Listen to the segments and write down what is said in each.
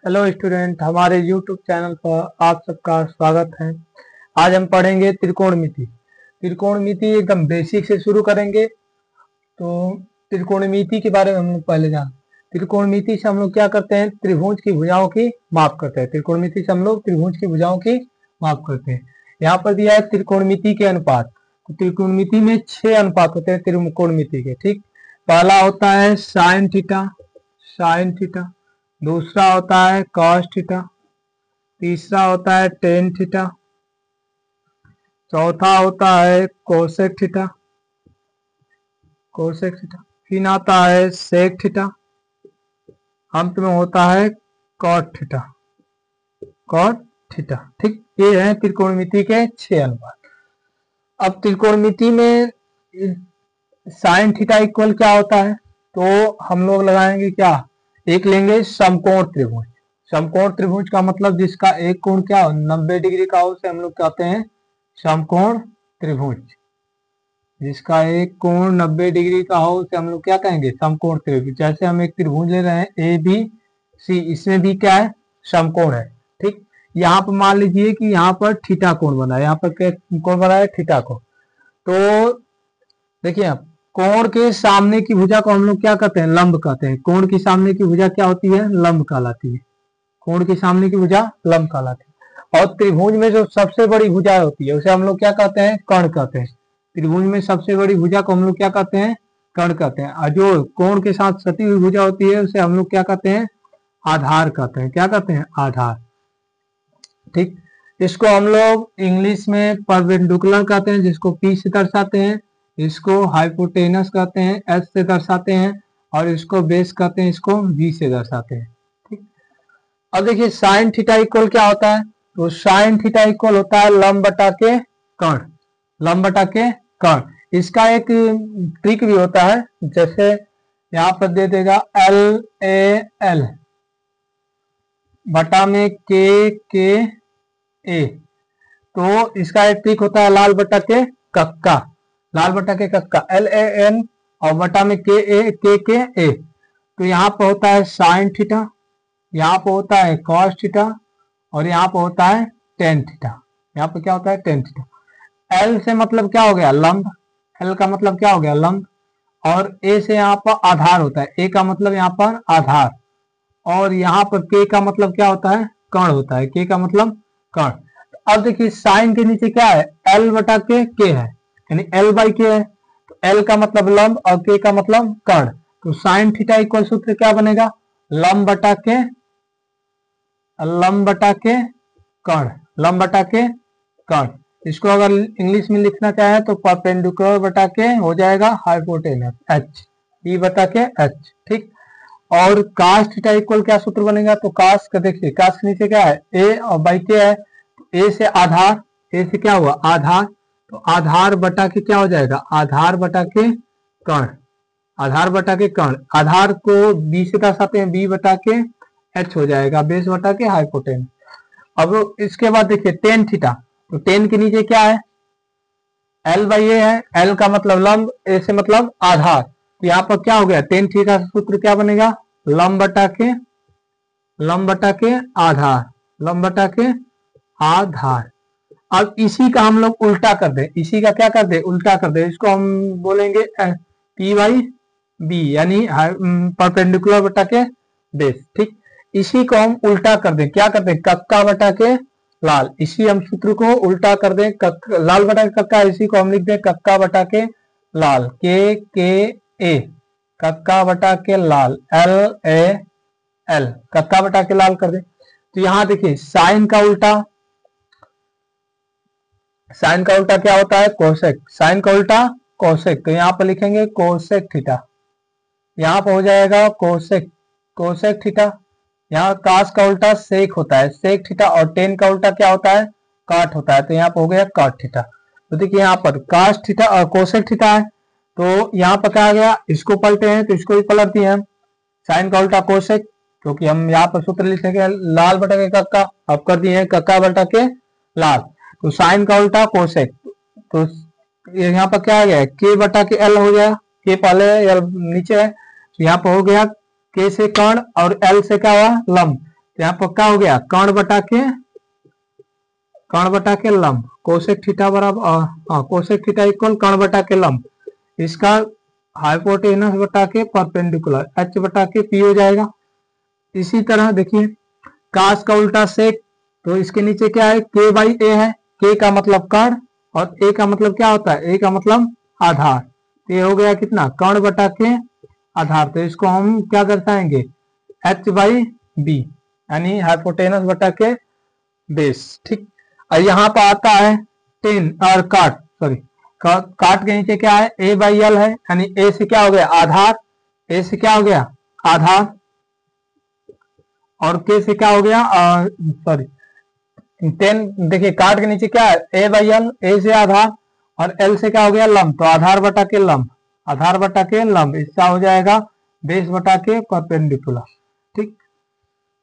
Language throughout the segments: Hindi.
हेलो स्टूडेंट, हमारे YouTube चैनल पर आप सबका स्वागत है। आज हम पढ़ेंगे त्रिकोणमिति। त्रिकोणमिति एकदम बेसिक से शुरू करेंगे। तो त्रिकोणमिति के बारे में हम लोग पहले जान। त्रिकोणमिति से हम लोग क्या करते हैं? त्रिभुज की भुजाओं की माप करते हैं। त्रिकोणमिति से हम लोग त्रिभुज की भुजाओं की माप करते हैं। यहाँ पर दिया है त्रिकोणमिति के अनुपात। तो त्रिकोणमिति में 6 अनुपात होते हैं त्रिकोणमिति के। ठीक, पहला होता है साइन थीटा, साइन थीटा। दूसरा होता है कॉस थीटा। तीसरा होता है टेन थीटा। चौथा होता है कोसेक थीटा, कोसेक थीटा। फिर आता है सेक थीटा। अंत में होता है कॉट थीटा, कॉट थीटा। ठीक, ये है त्रिकोणमिति के 6 अनुपात। अब त्रिकोणमिति में साइन थीटा इक्वल क्या होता है? तो हम लोग लगाएंगे क्या? एक लेंगे समकोण त्रिभुज। समकोण त्रिभुज का मतलब जिसका एक कोण क्या हो 90 डिग्री का हो, उसे हम लोग कहते हैं समकोण त्रिभुज। जिसका एक कोण 90 डिग्री का हो उसे हम लोग क्या कहेंगे? समकोण त्रिभुज। जैसे हम एक त्रिभुज ले रहे हैं ए बी सी, इसमें भी क्या है? समकोण है। ठीक, यहाँ पर मान लीजिए कि यहाँ पर थीटा कोण बना है। यहाँ पर क्या कोण बना है? थीटा कोण। तो देखिए आप, कोण के सामने की भुजा को हम लोग क्या कहते हैं? लंब कहते हैं। कोण की सामने की भुजा क्या होती है? लंब कहलाती है। कोण की सामने की भुजा लंब कहलाती है। और त्रिभुज में जो सबसे बड़ी भुजा होती है उसे हम लोग क्या कहते हैं? कर्ण कहते हैं। त्रिभुज में सबसे बड़ी भुजा को हम लोग क्या कहते हैं? कर्ण कहते हैं। और जो कोण के साथ सटी हुई भुजा होती है उसे हम लोग क्या कहते हैं? आधार कहते हैं। क्या कहते हैं? आधार। ठीक, इसको हम लोग इंग्लिश में परपेंडिकुलर कहते हैं, जिसको P से दर्शाते हैं। इसको हाइपोटेनस कहते हैं, S से दर्शाते हैं। और इसको बेस कहते हैं, इसको V से दर्शाते हैं। ठीक, अब देखिए साइन थीटा इक्वल क्या होता है? तो साइन थीटा इक्वल होता है लंब बटा के कर्ण, लंब बटा के कर्ण। इसका एक ट्रिक भी होता है, जैसे यहाँ पर दे देगा LAL बटा में के ए। तो इसका एक ट्रिक होता है लाल बटा के कक्का, लाल बटा के कक्का LAN और बटा में के ए। तो यहाँ पर होता है साइन थीटा, यहाँ पर होता है कॉस थीटा और यहाँ पर होता है टेन थीटा। यहाँ पर क्या होता है? Tan theta. एल से मतलब क्या हो गया? लंब। एल का मतलब क्या हो गया? लंब। और ए से यहाँ पर आधार होता है। ए का मतलब यहाँ पर आधार। और यहाँ पर के का मतलब क्या होता है? कर्ण होता है। के का मतलब कर्ण। अब देखिए साइन के नीचे क्या है? एल बटा के है, यानी एल बाई के है। तो एल का मतलब लंब और के का मतलब कर्ण। तो साइन थीटा इक्वल सूत्र क्या बनेगा? लंब बटा के, लंब बटा के कर्ण, लंब बटा के कर्ण। इसको अगर इंग्लिश में लिखना चाहे तो परपेंडिकुलर बटा के हो जाएगा हाइपोटेनस, एच ई बटा के एच। ठीक, और कास थीटा इक्वल क्या सूत्र बनेगा? तो कास का देखिए, कास के नीचे क्या है? ए और बाई के है। ए से आधार, ए से क्या हुआ? आधार। तो आधार बटा के क्या हो जाएगा? आधार बटा के कर्ण, आधार बटा के कर्ण। आधार को बी से दर्शाते हैं, बी बटा के एच हो जाएगा, बेस बटा के हाइपोटेनस। अब इसके बाद देखिए टेन थीटा। तो टेन के नीचे क्या है? एल बाई ए है। एल का मतलब लंब, ए से मतलब आधार। तो यहाँ पर क्या हो गया? टेन थीटा सूत्र क्या बनेगा? लंब बटा के, लंब बटा के आधार, लंब बटा के आधार। अब इसी का हम लोग उल्टा कर दे, इसी का क्या कर दे? उल्टा कर दे। इसको हम बोलेंगे पी बाई बी, यानी परपेंडिकुलर बटा के बेस। ठीक, इसी को हम उल्टा कर दें। क्या कर दें? कक्का बटा के लाल। इसी हम सूत्र को उल्टा कर दें, लाल बटा के कक्का। इसी को हम लिख दें कक्का बटा के लाल, के ए, कक्का बटा के लाल, LAL, कक्का बटा के लाल कर दे। तो यहां देखिए साइन का उल्टा, साइन का उल्टा क्या होता है? कोसेक। साइन का उल्टा कोसेक। तो यहाँ पर लिखेंगे कोसेक थीटा, यहाँ पर हो जाएगा कोसेक, कोसेक थीटा। यहाँ कास का उल्टा सेक होता है, सेक थीटा। और टेन का उल्टा क्या होता है? काट होता है। तो यहाँ पर हो गया काट थीटा। तो देखिए यहाँ पर कास थीटा और कोसेक थीटा है। तो यहाँ पर क्या आ गया? इसको पलटे हैं तो इसको भी पलट दिए हम। साइन का उल्टा कोसेक, क्योंकि हम यहाँ पर सूत्र लिखेंगे लाल बटा के कक्का। अब कर दिए हैं कक्का बटा के लाल। तो साइन का उल्टा कोसेक। तो यहाँ पर क्या आ गया? के बटा के एल हो गया। के पहले एल नीचे है। तो यहाँ पर हो गया के से कर्ण और एल से क्या हुआ? लंब। तो यहाँ पक्का हो गया कर्ण बटा के लंब कोसेक थीटा बराबर कोसेक थीटा इक्वल कर्ण बटा के लंब, इसका हाइपोटेनस बटा के परपेंडिकुलर h बटा के p हो जाएगा। इसी तरह देखिए कास का उल्टा सेक, तो इसके नीचे क्या है k बाई ए है, k का मतलब कर्ण और a का मतलब क्या होता है, a का मतलब आधार। तो ये हो गया कितना कर्ण बटा के आधार, तो इसको हम क्या दर्शाएंगे h बाई बी यानी हाइपोटेनस बटा के बेस। ठीक, और यहाँ पर आता है टेन और काट के नीचे क्या है a बाई एल है, यानी a से क्या हो गया आधार, a से क्या हो गया आधार और k से क्या हो गया टेन। देखिए काट के नीचे क्या है a बाई एल, a से आधार और l से क्या हो गया लंब, तो आधार बटा के लंब, इसका हो जाएगा बेस बटा के परपेंडिकुलर। ठीक,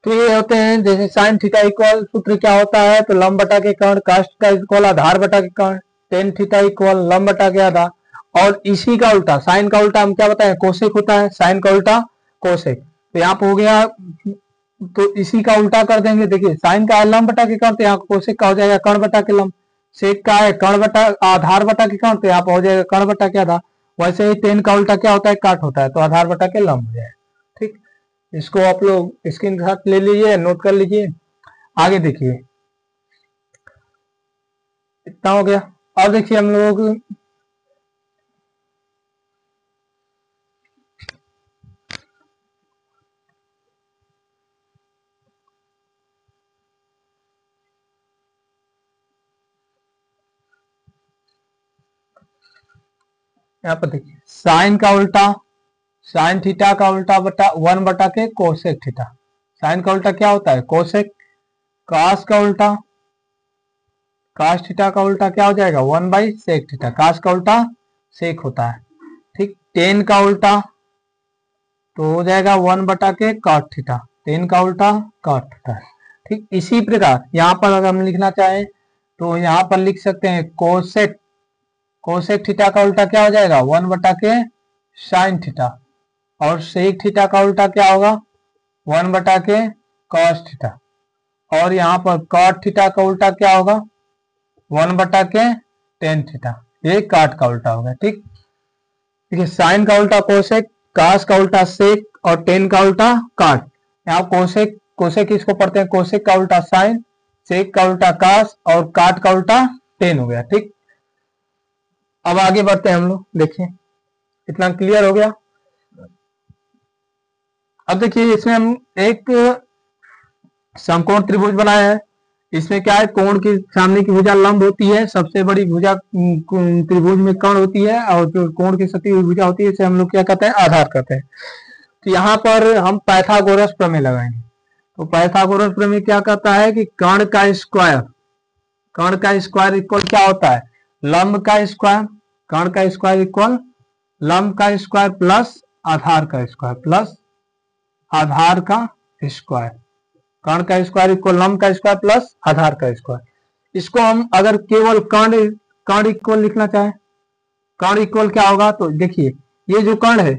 तो ये होते हैं जैसे साइन थीटा इक्वल सूत्र क्या होता है, तो लंब बटा के कर्ण, कास्ट का इक्वल आधार बटा के कर्ण, टेन थीटा इक्वल लंब बटा के आधार। और इसी का उल्टा साइन का उल्टा हम क्या बताएं कोसेक होता है, साइन का उल्टा कोसेक। तो यहाँ पे हो गया, तो इसी का उल्टा कर देंगे। देखिए साइन का है लंब बटा के कर्ण, तो यहाँ कोसेक का हो जाएगा कर्ण बटा के लंब, सेक का है कर्ण बटा आधार बटा के कर्ण, तो यहाँ पे हो जाएगा कर्ण बटा के आधार। वैसे ही टेन का उल्टा क्या होता है काट होता है, तो आधार बटा के लंब हो जाएगा। ठीक, इसको आप लोग स्क्रीनशॉट ले लीजिए, नोट कर लीजिए। आगे देखिए इतना हो गया। और देखिए हम लोग यहाँ पर देखिए साइन का उल्टा, साइन थीटा का उल्टा बटा 1 बटा के कोसेक थीटा। साइन का उल्टा क्या होता है कोसेक, कास का उल्टा, कास थीटा का उल्टा क्या हो जाएगा 1 बाई सेक थीटा, कास का उल्टा सेक होता है। ठीक, टेन का उल्टा तो हो जाएगा 1 बटा के कॉट थीटा, टेन का उल्टा कॉट थीटा। ठीक, इसी प्रकार यहाँ पर अगर हम लिखना चाहें तो यहाँ पर लिख सकते हैं कोसेक, कोसेक थीटा का उल्टा क्या हो जाएगा 1 बटा के साइन थीटा, और सेक थीटा का उल्टा क्या होगा 1 बटा के कॉस थीटा, और यहाँ पर कॉट थीटा का उल्टा क्या होगा 1 बटा के टेन थीटा। ये काट का उल्टा होगा। ठीक, देखिए साइन का उल्टा कोसेक, कास का उल्टा सेक और टेन का उल्टा काट। यहाँ कोसेक, कोसेक इसको पढ़ते हैं कोसेक का उल्टा साइन, सेक का उल्टा कास और काट का उल्टा टेन हो गया। ठीक, अब आगे बढ़ते हैं हम लोग, देखिए इतना क्लियर हो गया। अब देखिए इसमें हम एक समकोण त्रिभुज बनाया है। इसमें क्या है कोण की सामने की भुजा लंब होती है, सबसे बड़ी भुजा त्रिभुज में कर्ण होती है, और जो कोण की सटी हुई भुजा होती है इसे हम लोग क्या कहते हैं आधार कहते हैं। तो यहाँ पर हम पाइथागोरस प्रमेय लगाएंगे। तो पाइथागोरस प्रमेय क्या कहता है कि कर्ण का स्क्वायर इक्वल क्या होता है लंब का स्क्वायर, कर्ण का स्क्वायर इक्वल लंब का स्क्वायर प्लस आधार का स्क्वायर प्लस आधार का स्क्वायर, कर्ण का स्क्वायर इक्वल लंब का स्क्वायर प्लस आधार का स्क्वायर। इसको हम अगर केवल कर्ण इक्वल लिखना चाहे, कर्ण इक्वल क्या होगा, तो देखिए ये जो कर्ण है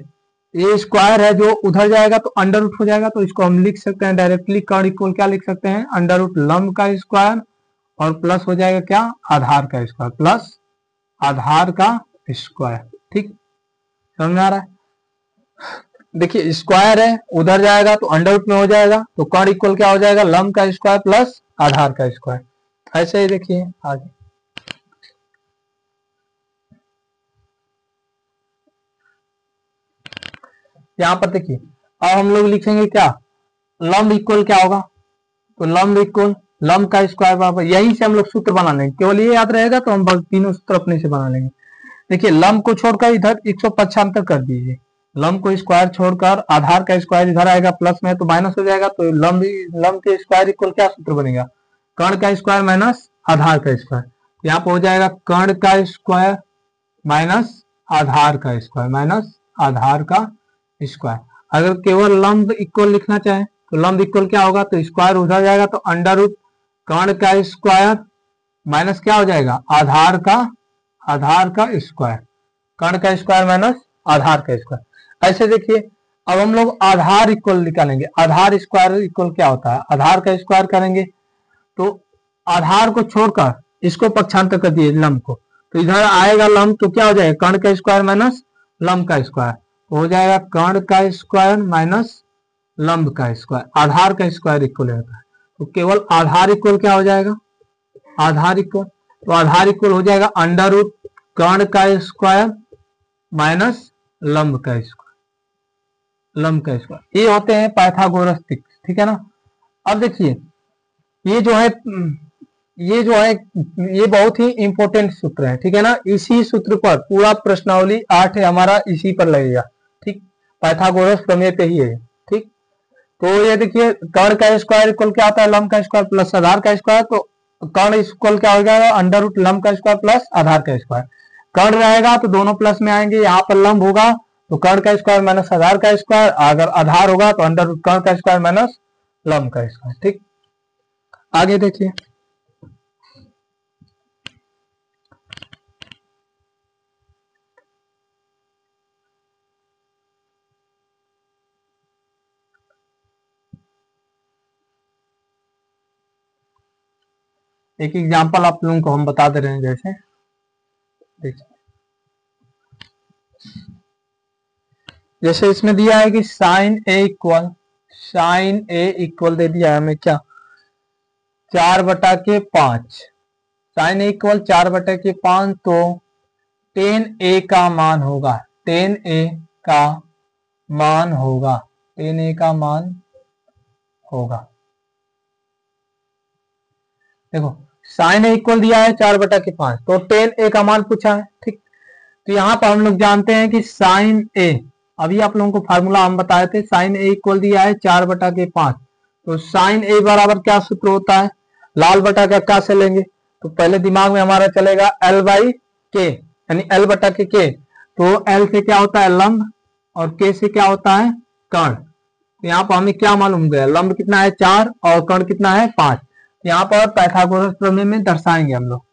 ये स्क्वायर है, जो उधर जाएगा तो अंडर रूट हो जाएगा, तो इसको हम लिख सकते हैं डायरेक्टली कर्ण इक्वल क्या लिख सकते हैं अंडर रूट लंब का स्क्वायर और प्लस हो जाएगा क्या आधार का स्क्वायर प्लस आधार का स्क्वायर। ठीक, समझ में आ रहा है। देखिए स्क्वायर है उधर जाएगा तो अंडर रूट में हो जाएगा, तो कर्ण इक्वल क्या हो जाएगा लंब का स्क्वायर प्लस आधार का स्क्वायर। ऐसे ही देखिए आगे यहाँ पर देखिए अब हम लोग लिखेंगे क्या लंब इक्वल क्या होगा, तो लंब इक्वल लंब का स्क्वायर बराबर, यही से हम लोग सूत्र बना लेंगे, केवल ये याद रहेगा तो हम तीनों सूत्र अपने से बना लेंगे। देखिए लंब को छोड़कर इधर 175 कर दीजिए, लंब को स्क्वायर छोड़कर आधार का स्क्वायर इधर आएगा प्लस में तो माइनस हो जाएगा, तो लंब के स्क्वायर इक्वल क्या सूत्र बनेगा कर्ण का स्क्वायर माइनस आधार का स्क्वायर। यहाँ पर हो जाएगा कर्ण का स्क्वायर माइनस आधार का स्क्वायर माइनस आधार का स्क्वायर। अगर केवल लंब इक्वल लिखना चाहे तो लंब इक्वल क्या होगा, तो स्क्वायर उधर जाएगा तो अंडर रूट कर्ण का स्क्वायर माइनस क्या हो जाएगा आधार का स्क्वायर, कर्ण का स्क्वायर माइनस आधार का स्क्वायर। ऐसे देखिए अब हम लोग आधार इक्वल निकालेंगे। आधार स्क्वायर इक्वल क्या होता है, आधार का स्क्वायर करेंगे तो आधार को छोड़कर इसको पक्षांतर कर दिए लंब को, तो इधर आएगा लंब, तो क्या हो जाएगा कर्ण का स्क्वायर माइनस लंब का स्क्वायर, तो हो जाएगा कर्ण का स्क्वायर माइनस लंब का स्क्वायर। आधार का स्क्वायर इक्वल होता है, तो केवल आधार इक्वल क्या हो जाएगा, आधार इक्वल, तो आधार इक्वल हो जाएगा अंडर रूट कर्ण का स्क्वायर माइनस लंब का स्क्वायर, लंब का स्क्वायर। ये होते हैं पाइथागोरस ट्रिक्स, ठीक है ना। अब देखिए ये जो है ये बहुत ही इंपॉर्टेंट सूत्र है, ठीक है ना। इसी सूत्र पर पूरा प्रश्नावली 8 है हमारा, इसी पर लगेगा, ठीक। पाइथागोरस प्रमेय पे ही है, ठीक। तो ये देखिए कर्ण का स्क्वायर इक्वल क्या होता है, लंब का स्क्वायर प्लस आधार का स्क्वायर, तो कर्ण इक्वल क्या हो जाएगा अंडर रूट लंब का स्क्वायर प्लस आधार का स्क्वायर। कर्ण रहेगा तो दोनों प्लस में आएंगे, यहाँ पर लंब होगा तो कर्ण का स्क्वायर माइनस आधार का स्क्वायर, अगर आधार होगा तो अंडर रूट कर्ण का स्क्वायर माइनस लंब का स्क्वायर, ठीक। आगे देखिए एक एग्जांपल आप लोगों को हम बता दे रहे हैं, जैसे देखिए जैसे इसमें दिया है कि साइन ए इक्वल दे दिया है हमें क्या 4/5, साइन ए इक्वल 4/5, तो टेन ए का मान होगा, टेन ए का मान होगा, टेन ए का मान होगा। देखो साइन ए इक्वल दिया है 4/5, तो टेन ए का मान पूछा है, ठीक। तो यहाँ पर हम लोग जानते हैं कि साइन ए, अभी आप लोगों को फार्मूला हम बताए थे, साइन ए इक्वल दिया है 4/5, तो साइन ए बराबर क्या सूत्र होता है, लाल बटा के का से लेंगे, तो पहले दिमाग में हमारा चलेगा एल बाई के, यानी एल बटा के, तो एल से क्या होता है लंब और के से क्या होता है कर्ण। तो यहाँ पर हमें क्या मालूम गया, लंब कितना है 4 और कर्ण कितना है 5। यहाँ पर पाइथागोरस प्रमेय में दर्शाएंगे हम लोग,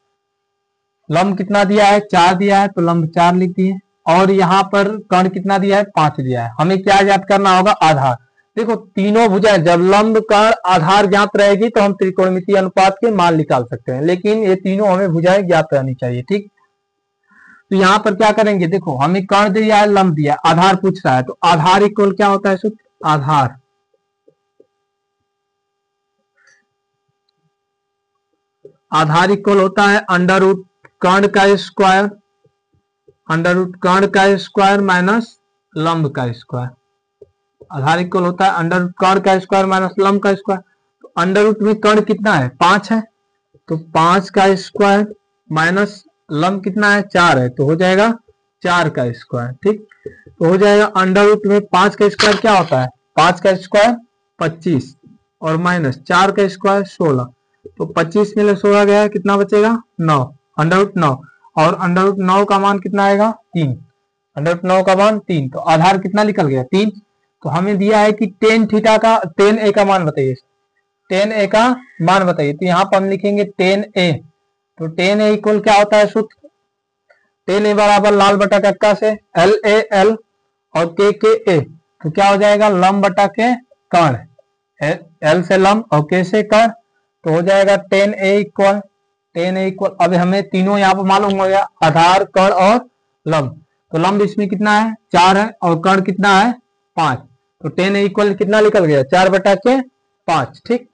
लंब कितना दिया है 4 दिया है तो लंब 4 लिख दिए, और यहाँ पर कर्ण कितना दिया है 5 दिया है। हमें क्या ज्ञात करना होगा, आधार। देखो तीनों भुजाएं, जब लंब कर्ण आधार ज्ञात रहेगी तो हम त्रिकोणमितीय अनुपात के मान निकाल सकते हैं, लेकिन ये तीनों हमें भुजाएं ज्ञात रहनी चाहिए, ठीक। तो यहाँ पर क्या करेंगे, देखो हमें कर्ण दिया है लंब दिया है, आधार पूछ रहा है, तो आधार इक्वल क्या होता है सूत्र, आधार आधार इक्वल होता है अंडर रूट कर्ण का स्क्वायर, अंडर रूट कर्ण का स्क्वायर माइनस लंब का स्क्वायर। आधार इक्वल होता है अंडर रूट कर्ण का स्क्वायर माइनस लंब का स्क्वायर। तो अंडर रूट में कर्ण कितना है 5 है, तो 5 का स्क्वायर माइनस लंब कितना है 4 है, तो हो जाएगा 4 का स्क्वायर, ठीक। तो हो जाएगा अंडर रूट में 5 का स्क्वायर क्या होता है, 5 का स्क्वायर 25 और माइनस 4 का स्क्वायर 16, तो 25 में 16 गया कितना बचेगा 9, अंडर रूट 9, और अंडर रूट 9 का मान कितना आएगा 3, अंडर रूट 9 का मान 3, तो आधार कितना निकल गया 3। तो हमें दिया है कि टेन थीटा का, टेन ए का मान बताइए, टेन ए का मान बताइए, तो यहाँ पर हम लिखेंगे टेन ए, तो टेन ए इक्वल क्या होता है सूत्र, टेन ए बराबर लाल बटा कक्का से एल ए एल और के ए, तो क्या हो जाएगा लंब बटा के कर्ण, एल से लंब और के से कर्ण, तो हो जाएगा टेन ए इक्वल, टेन ए इक्वल, अब हमें तीनों यहाँ पर मालूम हो गया आधार कर्ण और लंब, तो लंब इसमें कितना है 4 है और कर्ण कितना है 5, तो टेन ए इक्वल कितना निकल गया 4/5, ठीक।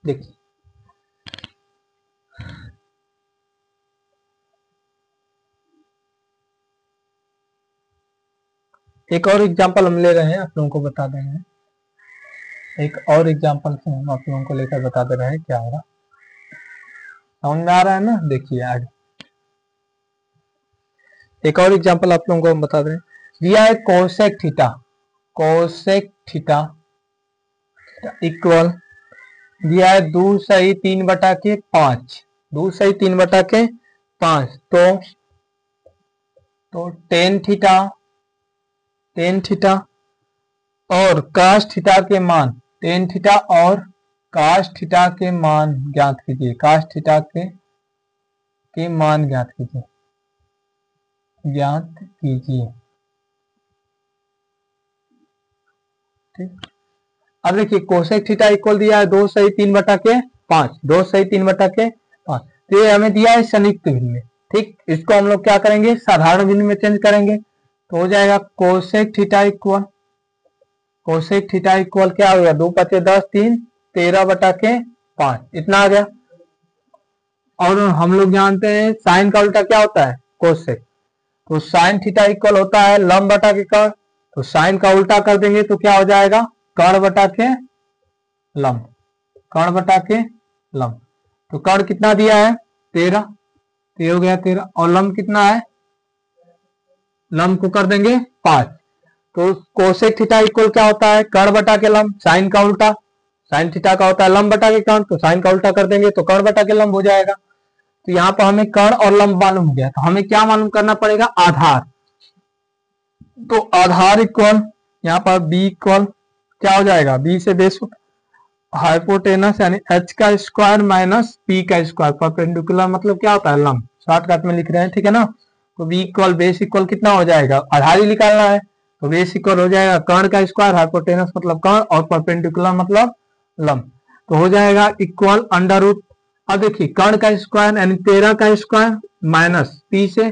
देखिए एक और एग्जांपल हम ले रहे हैं, आप लोगों को बता दे रहे हैं, एक और एग्जांपल से हम आप लोगों को लेकर बता दे रहे हैं क्या होगा, समझ में आ रहा है ना। देखिए आगे एक और एग्जांपल आप लोगों को हम बता दे रहे हैं, दिया है cosec theta, cosec theta equal दिया है 2/3/5, 2/3/5, तो टेन थीटा, टेन थीटा और काश थीटा के मान, टेन थीटा और काश थीटा के मान ज्ञात कीजिए, काश थीटा के के मान ज्ञात कीजिए, ज्ञात कीजिए। ठीक, अब देखिए कोसेक थीटा इक्वल दिया है 2 सही 3/5, 2 सही 3/5, तो ये हमें दिया है संयुक्त भिन्न में। ठीक, इसको हम लोग क्या करेंगे, साधारण भिन्न में चेंज करेंगे, तो हो जाएगा cosec theta equal, cosec theta equal क्या हो गया, 2 5 10 3 13/5 इतना आ गया। और हम लोग जानते हैं साइन का उल्टा क्या होता है, कोसेक, तो साइन थीटा इक्वल होता है लंब बटा के कर्ण, तो साइन का उल्टा कर देंगे तो क्या हो जाएगा, कर्ण बटा के लंब, कर्ण बटा के लंब। तो कर्ण कितना दिया है 13, तो ये हो गया 13, और लंब कितना है, लंब को कर देंगे 5। तो कोसेक थीटा इक्वल क्या होता है, कर्ण बटा के लंब, साइन का उल्टा, साइन थीटा का होता है लंब बटा के कर्ण, तो साइन का उल्टा कर देंगे तो कर्ण बटा के लंब हो जाएगा। तो यहाँ पर हमें कर्ण और लंब मालूम हो गया, तो हमें क्या मालूम करना पड़ेगा, आधार। तो आधार इक्वल यहाँ पर बी इक्वल क्या हो जाएगा, बी से बेस हाइपोटेनस यानी एच का स्क्वायर माइनस पी का स्क्वायर, परपेंडिकुलर मतलब क्या होता है लंब, शॉर्टकट में लिख रहे हैं, ठीक है ना। तो बी इक्वल बेस इक्वल कितना हो जाएगा, आधार ही निकालना है, तो बेस इक्वल हो जाएगा कर्ण का स्क्वायर, हाइपोटेनस मतलब कर्ण और परपेंडिकुलर मतलब लंब, तो हो जाएगा इक्वल अंडर रूट। अब देखिए कर्ण का स्क्वायर यानी 13 का स्क्वायर माइनस पी से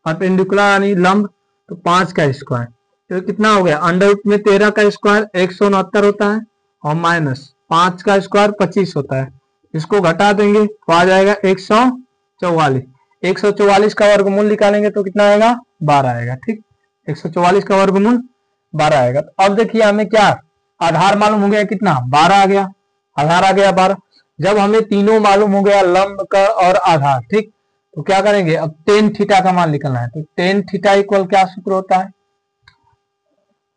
परपेंडिकुलर यानी लंब, तो 5 का स्क्वायर, तो कितना हो गया, अंडर रूट में 13 का स्क्वायर 169 होता है और माइनस 5 का स्क्वायर 25 होता है, इसको घटा देंगे तो आ जाएगा 144, 144 का वर्गमूल निकालेंगे तो कितना आएगा, 12 आएगा। ठीक, 144 का वर्गमूल 12 आएगा। तो अब देखिए हमें क्या आधार मालूम हो गया, कितना 12 आ गया, आधार आ गया 12। जब हमें तीनों मालूम हो गया लंब का और आधार, ठीक, तो क्या करेंगे, अब टेन थीटा का मान निकलना है, तो टेन थीटा इक्वल क्या सूत्र होता है,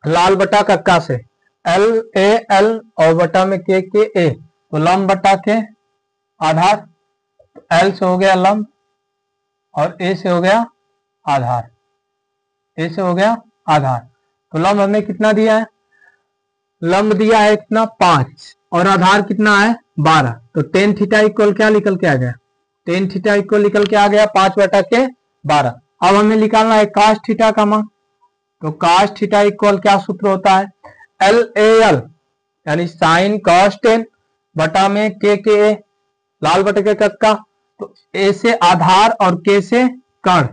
लाल बटा कक्का से एल ए एल और बटा में के ए, तो लंब बटा के आधार, तो एल से हो गया लंब और ए से हो गया आधार, ए से हो गया आधार। तो लंब हमें कितना दिया है, लंब दिया है कितना 5 और आधार कितना है 12, तो टेन थीटा इक्वल क्या निकल के आ गया, टेन थीटा इक्वल निकल के आ गया 5/12। अब हमें निकालना है काश थीटा का मान, तो काश थीटा इक्वल क्या सूत्र होता है, एल ए एल यानी साइन कॉस टेन बटा में के ए, लाल बटे के कक्का, तो ए से आधार और के से कर्ण,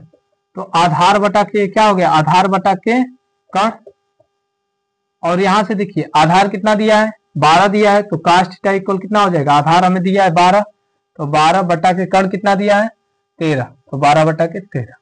तो आधार बटा के क्या हो गया, आधार बटा के कर्ण। और यहां से देखिए आधार कितना दिया है 12 दिया है, तो काश थीटा इक्वल कितना हो जाएगा, आधार हमें दिया है 12, तो 12 बटा के कर्ण कितना दिया है 13, तो 12 बटा के 13।